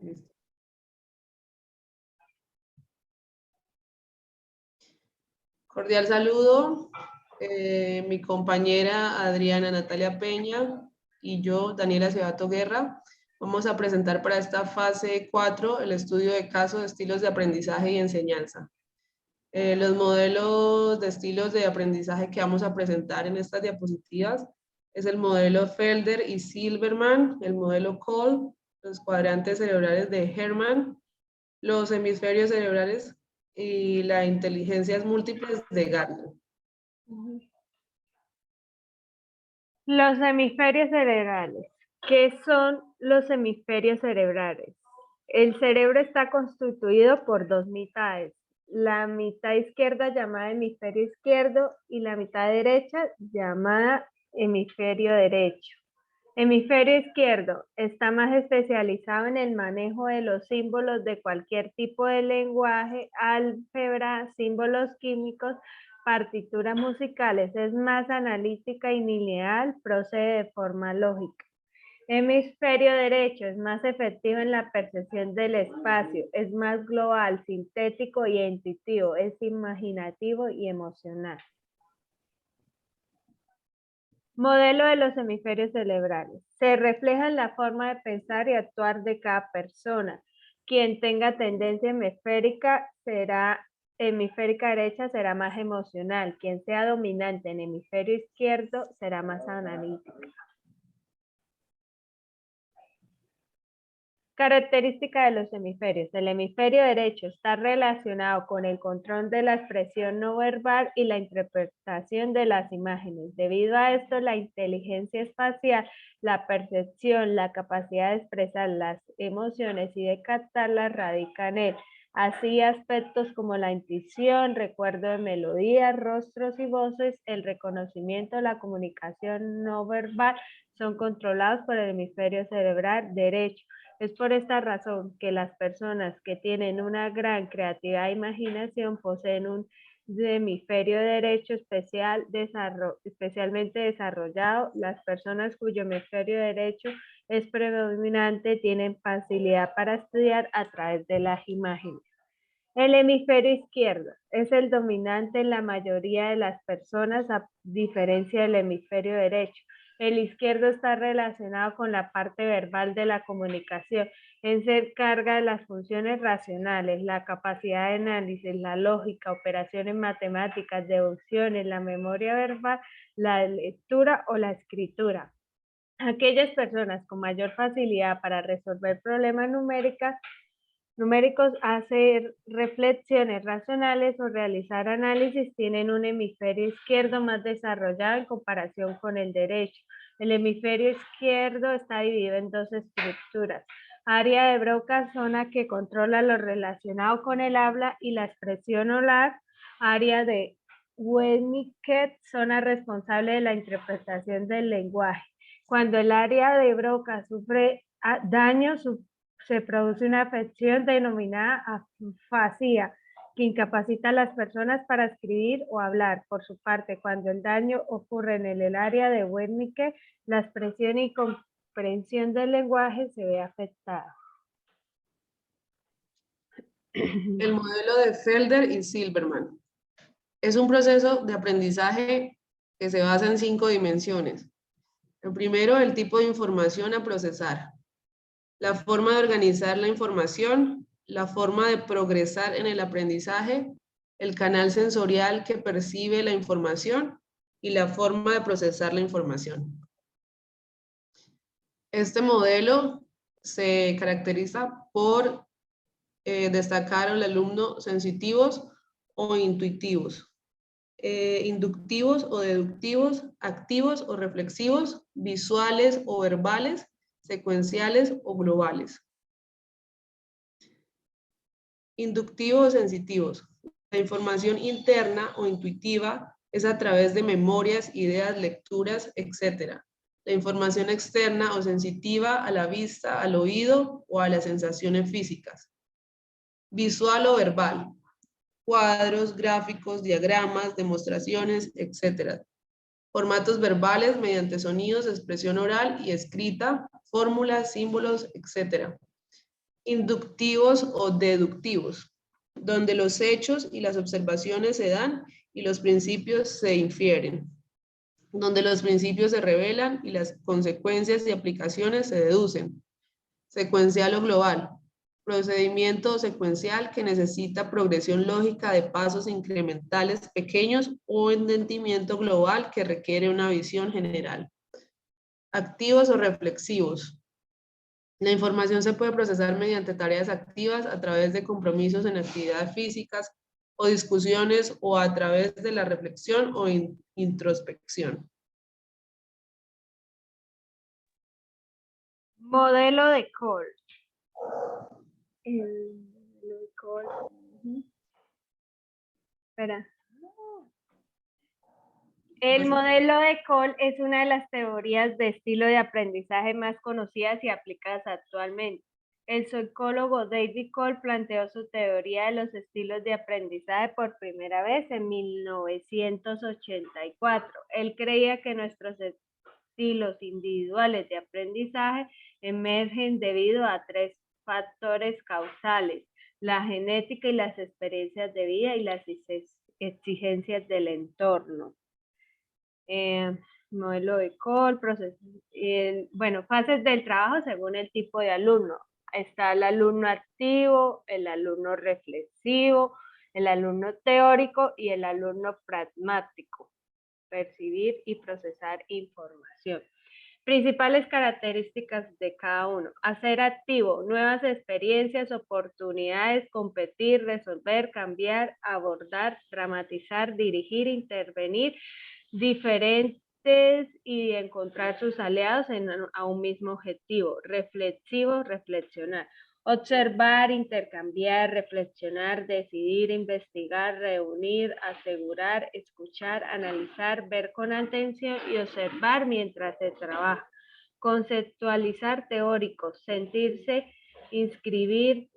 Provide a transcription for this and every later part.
Listo. Cordial saludo. Mi compañera Adriana Natalia Peña y yo, Daniela Cebato Guerra, vamos a presentar para esta fase 4 el estudio de caso de estilos de aprendizaje y enseñanza. Los modelos de estilos de aprendizaje que vamos a presentar en estas diapositivas es el modelo Felder y Silverman, el modelo Cole, los cuadrantes cerebrales de Herman, los hemisferios cerebrales y las inteligencias múltiples de Gardner. Los hemisferios cerebrales. ¿Qué son los hemisferios cerebrales? El cerebro está constituido por dos mitades. La mitad izquierda llamada hemisferio izquierdo y la mitad derecha llamada hemisferio derecho. Hemisferio izquierdo está más especializado en el manejo de los símbolos de cualquier tipo de lenguaje, álgebra, símbolos químicos, partituras musicales, es más analítica y lineal, procede de forma lógica. Hemisferio derecho es más efectivo en la percepción del espacio, es más global, sintético y intuitivo, es imaginativo y emocional. Modelo de los hemisferios cerebrales. Se refleja en la forma de pensar y actuar de cada persona. Quien tenga tendencia hemisférica derecha será más emocional. Quien sea dominante en hemisferio izquierdo será más analítico. Característica de los hemisferios. El hemisferio derecho está relacionado con el control de la expresión no verbal y la interpretación de las imágenes. Debido a esto, la inteligencia espacial, la percepción, la capacidad de expresar las emociones y de captarlas radica en él. Así, aspectos como la intuición, recuerdo de melodías, rostros y voces, el reconocimiento, la comunicación no verbal son controlados por el hemisferio cerebral derecho. Es por esta razón que las personas que tienen una gran creatividad e imaginación poseen un hemisferio derecho especialmente desarrollado. Las personas cuyo hemisferio derecho es predominante tienen facilidad para estudiar a través de las imágenes. El hemisferio izquierdo es el dominante en la mayoría de las personas a diferencia del hemisferio derecho. El izquierdo está relacionado con la parte verbal de la comunicación, se encarga de las funciones racionales, la capacidad de análisis, la lógica, operaciones matemáticas, deducciones, la memoria verbal, la lectura o la escritura. Aquellas personas con mayor facilidad para resolver problemas numéricos, hacer reflexiones racionales o realizar análisis tienen un hemisferio izquierdo más desarrollado en comparación con el derecho. El hemisferio izquierdo está dividido en dos estructuras. Área de Broca, zona que controla lo relacionado con el habla y la expresión oral. Área de Wernicke, zona responsable de la interpretación del lenguaje. Cuando el área de Broca sufre daño, se produce una afección denominada afasia, que incapacita a las personas para escribir o hablar. Por su parte, cuando el daño ocurre en el área de Wernicke, la expresión y comprensión del lenguaje se ve afectada. El modelo de Felder y Silverman. Es un proceso de aprendizaje que se basa en 5 dimensiones. El primero, el tipo de información a procesar. La forma de organizar la información, la forma de progresar en el aprendizaje, el canal sensorial que percibe la información y la forma de procesar la información. Este modelo se caracteriza por destacar al alumno sensitivos o intuitivos, inductivos o deductivos, activos o reflexivos, visuales o verbales, secuenciales o globales. Inductivos o sensitivos. La información interna o intuitiva es a través de memorias, ideas, lecturas, etc. La información externa o sensitiva a la vista, al oído o a las sensaciones físicas. Visual o verbal. Cuadros, gráficos, diagramas, demostraciones, etc. Formatos verbales mediante sonidos, expresión oral y escrita, fórmulas, símbolos, etc. inductivos o deductivos, donde los hechos y las observaciones se dan y los principios se infieren, donde los principios se revelan y las consecuencias y aplicaciones se deducen. Secuencial o global, procedimiento secuencial que necesita progresión lógica de pasos incrementales pequeños o entendimiento global que requiere una visión general. Activos o reflexivos. La información se puede procesar mediante tareas activas a través de compromisos en actividades físicas o discusiones o a través de la reflexión o introspección. Modelo de Cole. El modelo de Cole. Espera. El modelo de Cole es una de las teorías de estilo de aprendizaje más conocidas y aplicadas actualmente. El psicólogo David Cole planteó su teoría de los estilos de aprendizaje por primera vez en 1984. Él creía que nuestros estilos individuales de aprendizaje emergen debido a tres factores causales: la genética y las experiencias de vida y las exigencias del entorno. Modelo de Cole, fases del trabajo según el tipo de alumno. Está el alumno activo, el alumno reflexivo, el alumno teórico y el alumno pragmático. Percibir y procesar información. Principales características de cada uno: hacer activo, nuevas experiencias, oportunidades, competir, resolver, cambiar, abordar, dramatizar, dirigir, intervenir, diferentes y encontrar sus aliados a un mismo objetivo. Reflexivo, reflexionar. Observar, intercambiar, reflexionar, decidir, investigar, reunir, asegurar, escuchar, analizar, ver con atención y observar mientras se trabaja. Conceptualizar, teórico, sentirse, inscribir,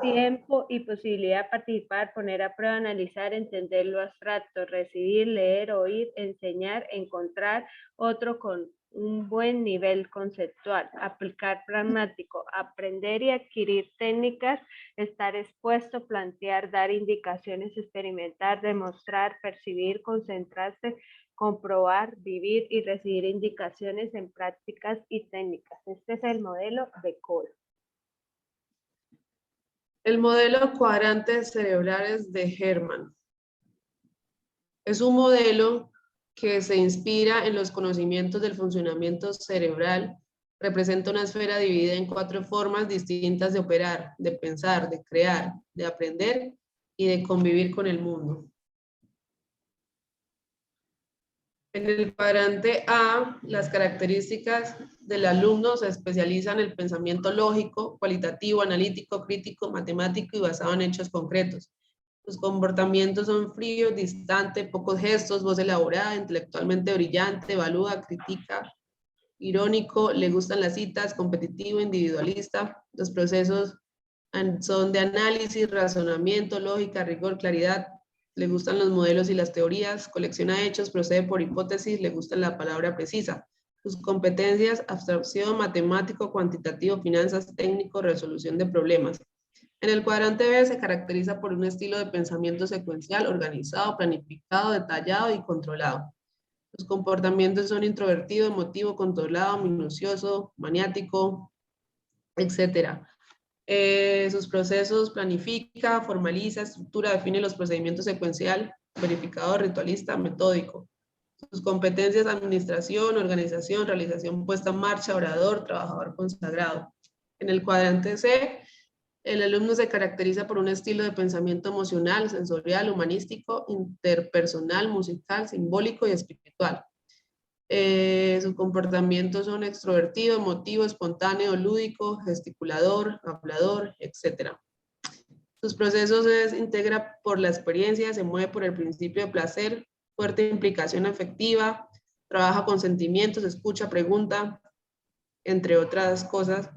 tiempo y posibilidad de participar, poner a prueba, analizar, entender lo abstracto, recibir, leer, oír, enseñar, encontrar otro con un buen nivel conceptual, aplicar, pragmático, aprender y adquirir técnicas, estar expuesto, plantear, dar indicaciones, experimentar, demostrar, percibir, concentrarse, comprobar, vivir y recibir indicaciones en prácticas y técnicas. Este es el modelo de Cole. El modelo cuadrantes cerebrales de Hermann. Es un modelo que se inspira en los conocimientos del funcionamiento cerebral. Representa una esfera dividida en 4 formas distintas de operar, de pensar, de crear, de aprender y de convivir con el mundo. En el cuadrante A, las características del alumno se especializan en el pensamiento lógico, cualitativo, analítico, crítico, matemático y basado en hechos concretos. Sus comportamientos son fríos, distante, pocos gestos, voz elaborada, intelectualmente brillante, evalúa, critica, irónico, le gustan las citas, competitivo, individualista. Los procesos son de análisis, razonamiento, lógica, rigor, claridad. Le gustan los modelos y las teorías, colecciona hechos, procede por hipótesis, le gusta la palabra precisa. Sus competencias: abstracción, matemático, cuantitativo, finanzas, técnico, resolución de problemas. En el cuadrante B se caracteriza por un estilo de pensamiento secuencial, organizado, planificado, detallado y controlado. Sus comportamientos son introvertido, emotivo, controlado, minucioso, maniático, etc. Sus procesos: planifica, formaliza, estructura, define los procedimientos secuencial, verificador, ritualista, metódico. Sus competencias: administración, organización, realización, puesta en marcha, orador, trabajador consagrado. En el cuadrante C, el alumno se caracteriza por un estilo de pensamiento emocional, sensorial, humanístico, interpersonal, musical, simbólico y espiritual. Sus comportamientos son extrovertido, emotivo, espontáneo, lúdico, gesticulador, hablador, etc. Sus procesos se integra por la experiencia, se mueve por el principio de placer, fuerte implicación afectiva, trabaja con sentimientos, escucha, pregunta, entre otras cosas.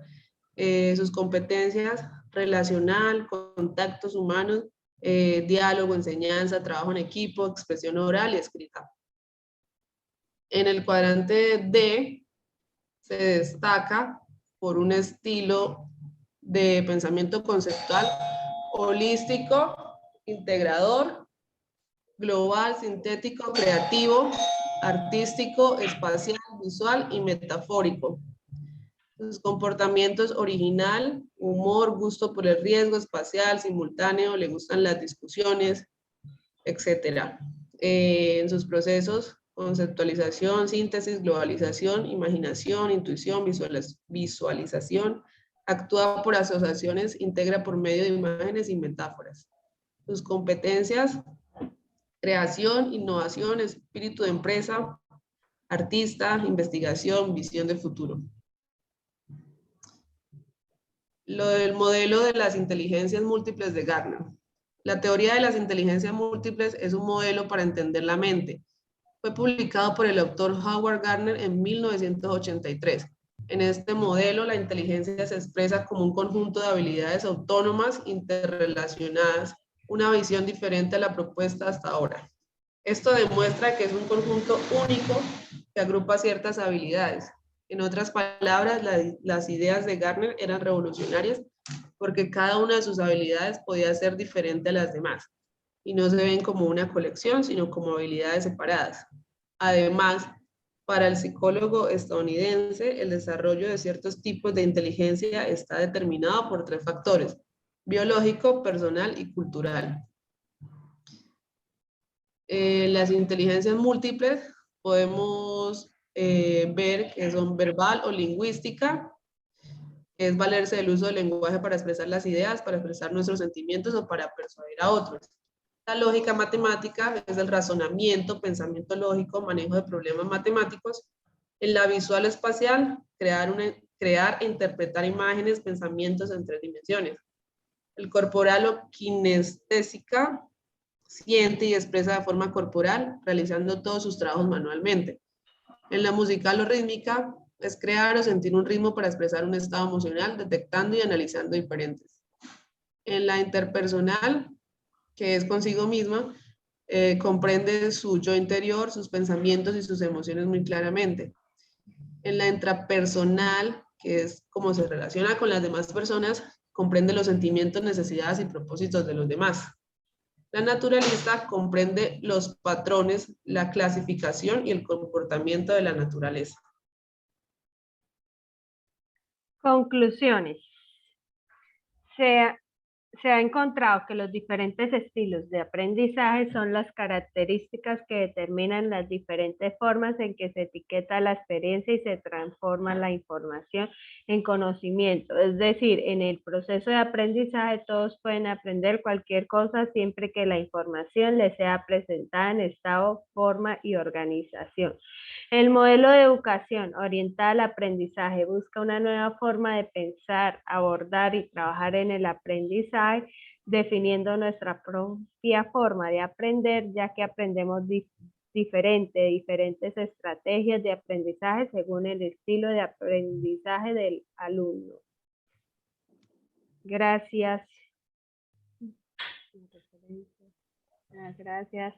Sus competencias: relacional, contactos humanos, diálogo, enseñanza, trabajo en equipo, expresión oral y escrita. En el cuadrante D se destaca por un estilo de pensamiento conceptual, holístico, integrador, global, sintético, creativo, artístico, espacial, visual y metafórico. Sus comportamientos: original, humor, gusto por el riesgo, espacial, simultáneo, le gustan las discusiones, etc. En sus procesos: conceptualización, síntesis, globalización, imaginación, intuición, visualización, actúa por asociaciones, integra por medio de imágenes y metáforas. Sus competencias: creación, innovación, espíritu de empresa, artista, investigación, visión de futuro. Lo del modelo de las inteligencias múltiples de Gardner. La teoría de las inteligencias múltiples es un modelo para entender la mente. Fue publicado por el autor Howard Gardner en 1983. En este modelo, la inteligencia se expresa como un conjunto de habilidades autónomas interrelacionadas, una visión diferente a la propuesta hasta ahora. Esto demuestra que es un conjunto único que agrupa ciertas habilidades. En otras palabras, las ideas de Gardner eran revolucionarias porque cada una de sus habilidades podía ser diferente a las demás y no se ven como una colección, sino como habilidades separadas. Además, para el psicólogo estadounidense, el desarrollo de ciertos tipos de inteligencia está determinado por 3 factores: biológico, personal y cultural. Las inteligencias múltiples podemos ver que son verbal o lingüística, que es valerse del uso del lenguaje para expresar las ideas, para expresar nuestros sentimientos o para persuadir a otros. La lógica matemática es el razonamiento, pensamiento lógico, manejo de problemas matemáticos. En la visual espacial, crear e interpretar imágenes, pensamientos en 3 dimensiones. El corporal o kinestésica, siente y expresa de forma corporal, realizando todos sus trabajos manualmente. En la musical o rítmica, es crear o sentir un ritmo para expresar un estado emocional, detectando y analizando diferentes. En la interpersonal, que es consigo misma, comprende su yo interior, sus pensamientos y sus emociones muy claramente. En la intrapersonal, que es cómo se relaciona con las demás personas, comprende los sentimientos, necesidades y propósitos de los demás. La naturalista comprende los patrones, la clasificación y el comportamiento de la naturaleza. Conclusiones. Se ha encontrado que los diferentes estilos de aprendizaje son las características que determinan las diferentes formas en que se etiqueta la experiencia y se transforma la información en conocimiento. Es decir, en el proceso de aprendizaje todos pueden aprender cualquier cosa siempre que la información les sea presentada en estado, forma y organización. El modelo de educación orientada al aprendizaje busca una nueva forma de pensar, abordar y trabajar en el aprendizaje, definiendo nuestra propia forma de aprender, ya que aprendemos diferentes estrategias de aprendizaje según el estilo de aprendizaje del alumno. Gracias. Gracias.